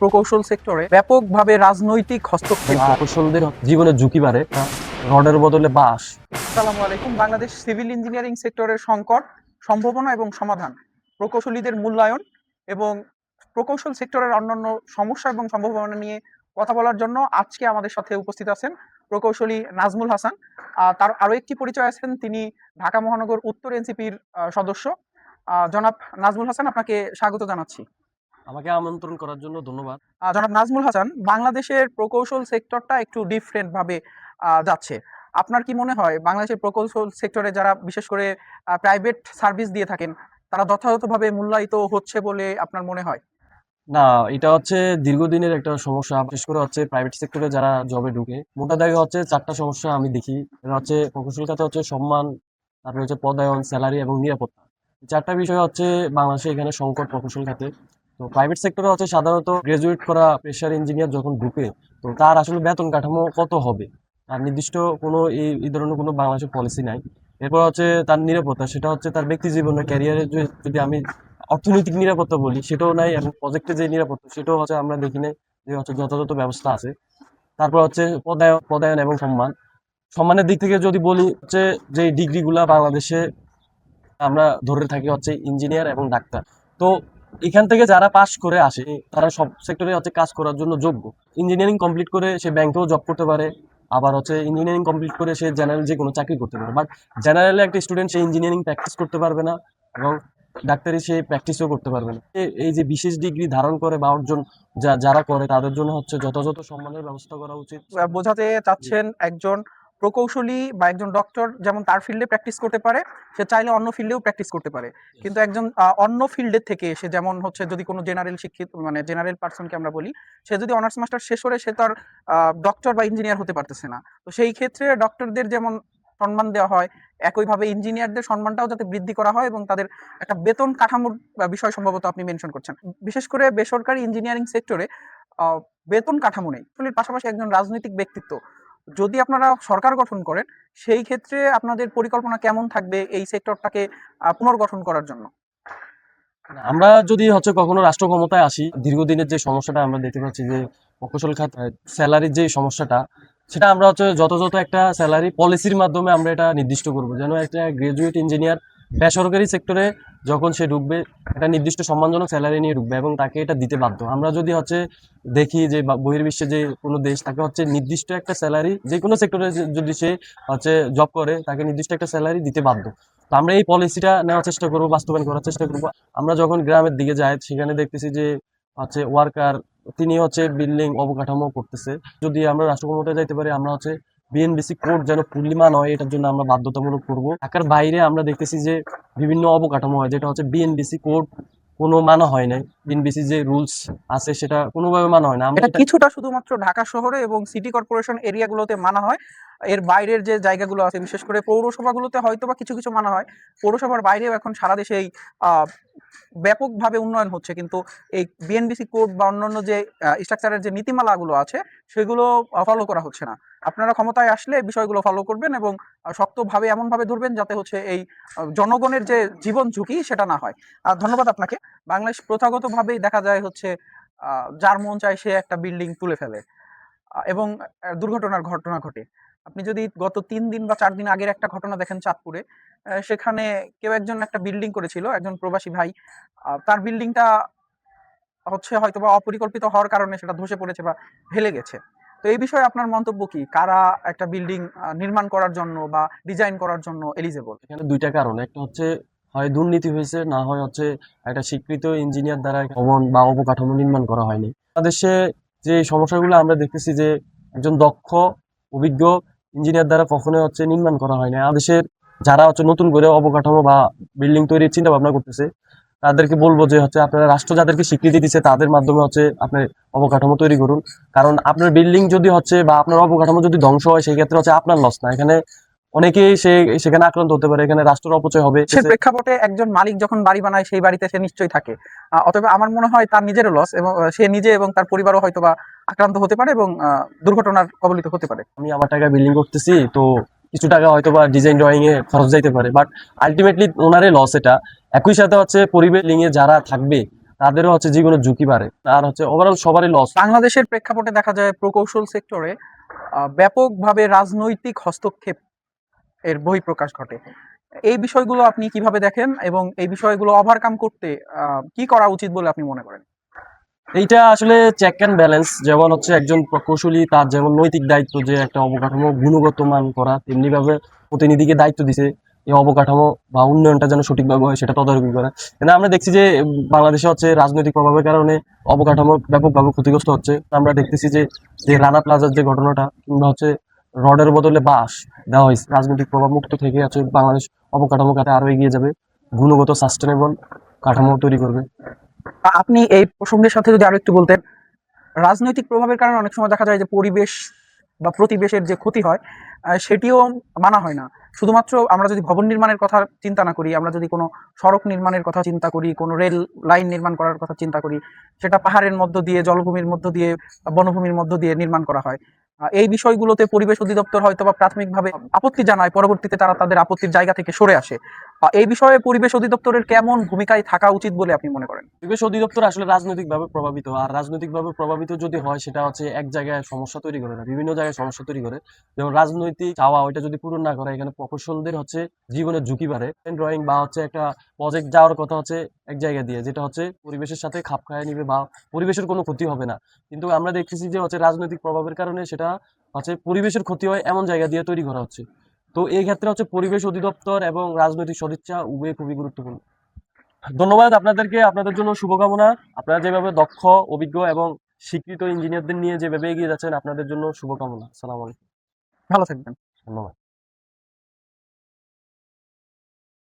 প্রকৌশল সেক্টরে ব্যাপকভাবে রাজনৈতিক হস্তক্ষেপ। প্রকৌশলদের জীবনের ঝুঁকি বাড়ে, রডের বদলে বাঁশ। আসসালামু আলাইকুম। বাংলাদেশ সিভিল ইঞ্জিনিয়ারিং সেক্টরের সংকট, সম্ভাবনা এবং সমাধান, প্রকৌশলীদের মূল্যায়ন এবং প্রকৌশল সেক্টরের অন্যান্য সমস্যা এবং সম্ভাবনা নিয়ে কথা বলার জন্য আজকে আমাদের সাথে উপস্থিত আছেন প্রকৌশলী নাজমুল হাসান। তার আরও একটি পরিচয় আছেন, তিনি ঢাকা মহানগর উত্তর এনসিপির সদস্য। জনাব নাজমুল হাসান, আপনাকে স্বাগত জানাচ্ছি। আমাকে আমন্ত্রণ করার জন্য ধন্যবাদ। জনাব নাজমুল হাসান, বাংলাদেশের প্রকৌশল সেক্টরটা একটু ডিফারেন্ট ভাবে যাচ্ছে। আপনার কি মনে হয় বাংলাদেশের প্রকৌশল সেক্টরে যারা বিশেষ করে প্রাইভেট সার্ভিস দিয়ে থাকেন তারা যথাযথভাবে মূল্যায়িত হচ্ছে বলে আপনার মনে হয়? না, এটা হচ্ছে দীর্ঘদিনের একটা সমস্যা। বিশেষ করে হচ্ছে প্রাইভেট সেক্টরে যারা জবে ঢুকে, মোটা দাগে হচ্ছে চারটা সমস্যা আমি দেখি। এটা হচ্ছে প্রকৌশল খাতে হচ্ছে সম্মান, তারপরে হচ্ছে পদায়ন, স্যালারি এবং নিরাপত্তা। এই চারটা বিষয় হচ্ছে বাংলাদেশে এখানে সংকট প্রকৌশল খাতে। তো প্রাইভেট সেক্টরে হচ্ছে সাধারণত গ্রাজুয়েট করা প্রেসার ইঞ্জিনিয়ার যখন ঢুকে, তো তার আসলে বেতন কাঠামো কত হবে, তার নির্দিষ্ট কোনো এই ধরনের কোনো বাংলাদেশের পলিসি নাই। এরপর হচ্ছে তার নিরাপত্তা, সেটা হচ্ছে তার ব্যক্তি জীবনে ক্যারিয়ারে যদি আমি অর্থনৈতিক নিরাপত্তা বলি সেটাও নাই, এবং প্রজেক্টে যে নিরাপত্তা সেটাও হচ্ছে আমরা দেখি নাই যে হচ্ছে যথাযথ ব্যবস্থা আছে। তারপর হচ্ছে পদায়ন এবং সম্মানের দিক থেকে যদি বলি, হচ্ছে যে ডিগ্রিগুলা বাংলাদেশে আমরা ধরে থাকি হচ্ছে ইঞ্জিনিয়ার এবং ডাক্তার। তো এখান থেকে যারা পাশ করে আসে তারা সব সেক্টরে হচ্ছে কাজ করার জন্য যোগ্য। ইঞ্জিনিয়ারিং কমপ্লিট করে সে ব্যাংকেও জব করতে পারে, আবার হচ্ছে ইঞ্জিনিয়ারিং কমপ্লিট করে সে জেনারেল যে কোনো চাকরি করতে পারে। বাট জেনারেলে একটা স্টুডেন্ট সে ইঞ্জিনিয়ারিং প্র্যাকটিস করতে পারবে না, এবং ডাক্তারি সে প্র্যাকটিসও করতে পারবে না। এই যে বিশেষ ডিগ্রি ধারণ করে বা অর্জন যারা করে তাদের জন্য হচ্ছে যথাযথ সম্মানের ব্যবস্থা করা উচিত। বোঝাতে চাচ্ছেন একজন প্রকৌশলী বা একজন ডক্টর যেমন তার ফিল্ডে প্র্যাকটিস করতে পারে, সে চাইলে অন্য ফিল্ডেও প্র্যাকটিস করতে পারে, কিন্তু একজন অন্য ফিল্ডের থেকে সে যেমন হচ্ছে যদি কোনো জেনারেল শিক্ষিত মানে জেনারেল পার্সনকে আমরা বলি, সে যদি অনার্স মাস্টার শেষ করে সে তার ডক্টর বা ইঞ্জিনিয়ার হতে পারতেছে না, তো সেই ক্ষেত্রে ডক্টরদের যেমন সম্মান দেওয়া হয় একইভাবে ইঞ্জিনিয়ারদের সম্মানটাও যাতে বৃদ্ধি করা হয় এবং তাদের একটা বেতন কাঠামোর বিষয় সম্ভবত আপনি মেনশন করছেন। বিশেষ করে বেসরকারি ইঞ্জিনিয়ারিং সেক্টরে বেতন কাঠামো নেই। আসলে পাশাপাশি একজন রাজনৈতিক ব্যক্তিত্ব, যদি আপনারা সরকার গঠন করেন সেই ক্ষেত্রে আপনাদের পরিকল্পনা কেমন থাকবে এই সেক্টরটাকে পুনর্গঠন করার জন্য? আমরা যদি হচ্ছে কখনো রাষ্ট্র ক্ষমতায় আসি, দীর্ঘদিনের যে সমস্যাটা আমরা দেখতে পাচ্ছি যে প্রকৌশল খাত স্যালারির যে সমস্যাটা, সেটা আমরা হচ্ছে যথাযথ একটা স্যালারি পলিসির মাধ্যমে আমরা এটা নির্দিষ্ট করব, যেন একটা গ্রাজুয়েট ইঞ্জিনিয়ার বেসরকারি সেক্টরে যখন সে ঢুকবে একটা নির্দিষ্ট সম্মানজনক স্যালারি নিয়ে ঢুকবে এবং তাকে এটা দিতে বাধ্য। আমরা যদি হচ্ছে দেখি যে বহির্বিশ্বে যে কোনো দেশ, তাকে হচ্ছে নির্দিষ্ট একটা স্যালারি যে কোনো সেক্টরে যদি সে হচ্ছে জব করে তাকে নির্দিষ্ট একটা স্যালারি দিতে বাধ্য। তো আমরা এই পলিসিটা নেওয়ার চেষ্টা করবো, বাস্তবায়ন করার চেষ্টা করবো। আমরা যখন গ্রামের দিকে যাই সেখানে দেখতেছি যে হচ্ছে ওয়ার্কার, তিনি হচ্ছে বিল্ডিং অবকাঠামো করতেছে। যদি আমরা রাষ্ট্র ক্ষমতায় যাইতে পারি, আমরা হচ্ছে বিএনবিসি কোড যেন পূর্ণিমা নয় এটার জন্য আমরা বাধ্যতামূলক করব। ঢাকার বাইরে আমরা দেখতেছি যে বিভিন্ন অবকাঠামো হয় যেটা হচ্ছে বিএনবিসি কোড কোনো মানা হয় নাই, বিএনবিসি যে রুলস আছে সেটা কোনোভাবে মানা হয় না। আমরা এটা কিছুটা শুধুমাত্র ঢাকা শহরে এবং সিটি কর্পোরেশন এরিয়াগুলোতে মানা হয়, এর বাইরের যে জায়গাগুলো আছে বিশেষ করে পৌরসভাগুলোতে হয়তো বা কিছু কিছু মানা হয়। পৌরসভার বাইরেও এখন সারা দেশে এই ব্যাপকভাবে উন্নয়ন হচ্ছে, কিন্তু এই বিএনবিসি কোড বা অন্যান্য যে স্ট্রাকচারের যে নীতিমালাগুলো আছে সেগুলো ফলো করা হচ্ছে না। আপনারা ক্ষমতায় আসলে বিষয়গুলো ফলো করবেন এবং শক্তভাবে এমনভাবে ধরবেন যাতে হচ্ছে এই জনগণের যে জীবন ঝুঁকি সেটা না হয়। ধন্যবাদ আপনাকে। বাংলাদেশ প্রথাগতভাবেই দেখা যায় হচ্ছে যার মন চায় সে একটা বিল্ডিং তুলে ফেলে এবং দুর্ঘটনার ঘটনা ঘটে। আপনি যদি গত ৩ দিন বা ৪ দিন আগের একটা ঘটনা দেখেন চাঁদপুরে, সেখানে কেউ একজন একটা বিল্ডিং করেছিল, একজন প্রবাসী ভাই, তার বিল্ডিংটা হচ্ছে হয়তোবা অপরিকল্পিত হওয়ার কারণে সেটা ধসে পড়েছে বা ভেঙে গেছে। তো এই বিষয়ে আপনার মন্তব্য কি? কারা একটা বিল্ডিং নির্মাণ করার জন্য বা ডিজাইন করার জন্য এলিজেবল? এখানে দুইটা কারণ, একটা হচ্ছে হয় দুর্নীতি হয়েছে, না হয় হচ্ছে একটা স্বীকৃত ইঞ্জিনিয়ার দ্বারা ভবন বা অবকাঠামো নির্মাণ করা হয়নি। বাংলাদেশে যে সমস্যাগুলো আমরা দেখতেছি যে একজন দক্ষ অভিজ্ঞ ইঞ্জিনিয়ার দ্বারা কখনোই হচ্ছে নির্মাণ করা হয় না। আমাদের যারা হচ্ছে নতুন করে অবকাঠামো বা বিল্ডিং তৈরির চিন্তা ভাবনা করতেছে তাদেরকে বলবো যে হচ্ছে আপনারা রাষ্ট্র যাদেরকে স্বীকৃতি দিচ্ছে তাদের মাধ্যমে হচ্ছে আপনি অবকাঠামো তৈরি করুন। কারণ আপনার বিল্ডিং যদি হচ্ছে বা আপনার অবকাঠামো যদি ধ্বংস হয় সেই ক্ষেত্রে হচ্ছে আপনার লস না, এখানে অনেকেই সেখানে আক্রান্ত হতে পারে, এখানে রাষ্ট্রের অপচয় হবে। সে প্রেক্ষাপটে একজন মালিক যখন বাড়ি বানায় সেই বাড়িতে সে নিশ্চয়ই থাকে, অতএব আমার মনে হয় তার নিজেরও লস এবং সে নিজে এবং তার পরিবারও হয়তোবা আক্রান্ত হতে পারে এবং দুর্ঘটনার কবলিত হতে পারে। আমি আমার টাকা বিল্ডিং করতেছি, তো কিছু টাকা হয়তো বা ডিজাইন ড্রয়িং এ খরচ যাইতে পারে, বাট আলটিমেটলি ওনারে লস এটা। একই সাথে হচ্ছে পরিবেশ লিঙে যারা থাকবে তাদেরও হচ্ছে জীবনের ঝুঁকি বাড়ে, আর হচ্ছে ওভারঅল সবারই লস। বাংলাদেশের প্রেক্ষাপটে দেখা যায় প্রকৌশল সেক্টরে ব্যাপকভাবে রাজনৈতিক হস্তক্ষেপ এর বহিঃপ্রকাশ ঘটে। এই বিষয়গুলো আপনি কিভাবে দেখেন এবং এই বিষয়গুলো ওভারকাম করতে কি করা উচিত বলে আপনি মনে করেন? এইটা আসলে চেক অ্যান্ড ব্যালেন্স। যেমন হচ্ছে একজন প্রকৌশলী তার যেমন নৈতিক দায়িত্ব যে একটা অবকাঠামো গুণগত মান করা, তেমনি ভাবে প্রতিনিধিকে দায়িত্ব দিছে এই অবকাঠামো বা উন্নয়নটা যেন সঠিকভাবে হয় সেটা তদারকি করা। কিন্তু আমরা দেখছি যে বাংলাদেশে হচ্ছে রাজনৈতিক প্রভাবের কারণে অবকাঠামো ব্যাপকভাবে ক্ষতিগ্রস্ত হচ্ছে। আমরা দেখতেছি যে যে রানা প্লাজার যে ঘটনাটা, কিংবা হচ্ছে রডের বদলে বাঁশ দেওয়া হয়েছে, রাজনৈতিক প্রভাব মুক্ত থেকে হচ্ছে বাংলাদেশ অবকাঠামো খাতে আরো এগিয়ে যাবে, গুণগত সাস্টেনেবল কাঠামো তৈরি করবে। আপনি এই প্রসঙ্গের সাথে যদি আরো একটু বলতেন, রাজনৈতিক প্রভাবের কারণে অনেক সময় দেখা যায় যে পরিবেশ বা প্রতিবেশের যে ক্ষতি হয় সেটিও মানা হয় না। শুধুমাত্র আমরা যদি ভবন নির্মাণের কথা চিন্তা না করি, আমরা যদি কোনো সড়ক নির্মাণের কথা চিন্তা করি, কোনো রেল লাইন নির্মাণ করার কথা চিন্তা করি, সেটা পাহাড়ের মধ্য দিয়ে, জলভূমির মধ্য দিয়ে, বনভূমির মধ্য দিয়ে নির্মাণ করা হয়। এই বিষয়গুলোতে পরিবেশ অধিদপ্তর হয়তো বা প্রাথমিকভাবে আপত্তি জানায়, পরবর্তীতে তারা তাদের আপত্তির জায়গা থেকে সরে আসে। এই বিষয়ে পরিবেশ অধিদপ্তরের কেমন ভূমিকায় থাকা উচিত বলে আপনি মনে করেন? পরিবেশ অধিদপ্তর আসলে রাজনৈতিকভাবে প্রভাবিত, আর রাজনৈতিকভাবে প্রভাবিত যদি হয় সেটা হচ্ছে এক জায়গায় সমস্যা তৈরি করে না, বিভিন্ন জায়গায় সমস্যা তৈরি করে। যেমন রাজনৈতিক চাওয়া ওইটা যদি পূরণ না করে, এখানে প্রকৌশলদের হচ্ছে জীবনের ঝুঁকি বাড়ে। ড্রয়িং বা হচ্ছে একটা প্রজেক্ট যাওয়ার কথা হচ্ছে এক জায়গা দিয়ে, যেটা হচ্ছে পরিবেশের সাথে খাপ খাইয়ে নিবে বা পরিবেশের কোনো ক্ষতি হবে না, কিন্তু আমরা দেখতেছি যে হচ্ছে রাজনৈতিক প্রভাবের কারণে সেটা হচ্ছে পরিবেশের ক্ষতি হয় এমন জায়গা দিয়ে তৈরি করা হচ্ছে। তো এই ক্ষেত্রে হচ্ছে পরিবেশ অধিদপ্তর এবং রাজনৈতিক সদিচ্ছা উভয় খুবই গুরুত্বপূর্ণ। ধন্যবাদ আপনাদেরকে, আপনাদের জন্য শুভকামনা। আপনারা যেভাবে দক্ষ, অভিজ্ঞ এবং স্বীকৃত ইঞ্জিনিয়ারদের নিয়ে যেভাবে এগিয়ে যাচ্ছেন, আপনাদের জন্য শুভকামনা। আসসালামু আলাইকুম। ভালো থাকবেন। ধন্যবাদ।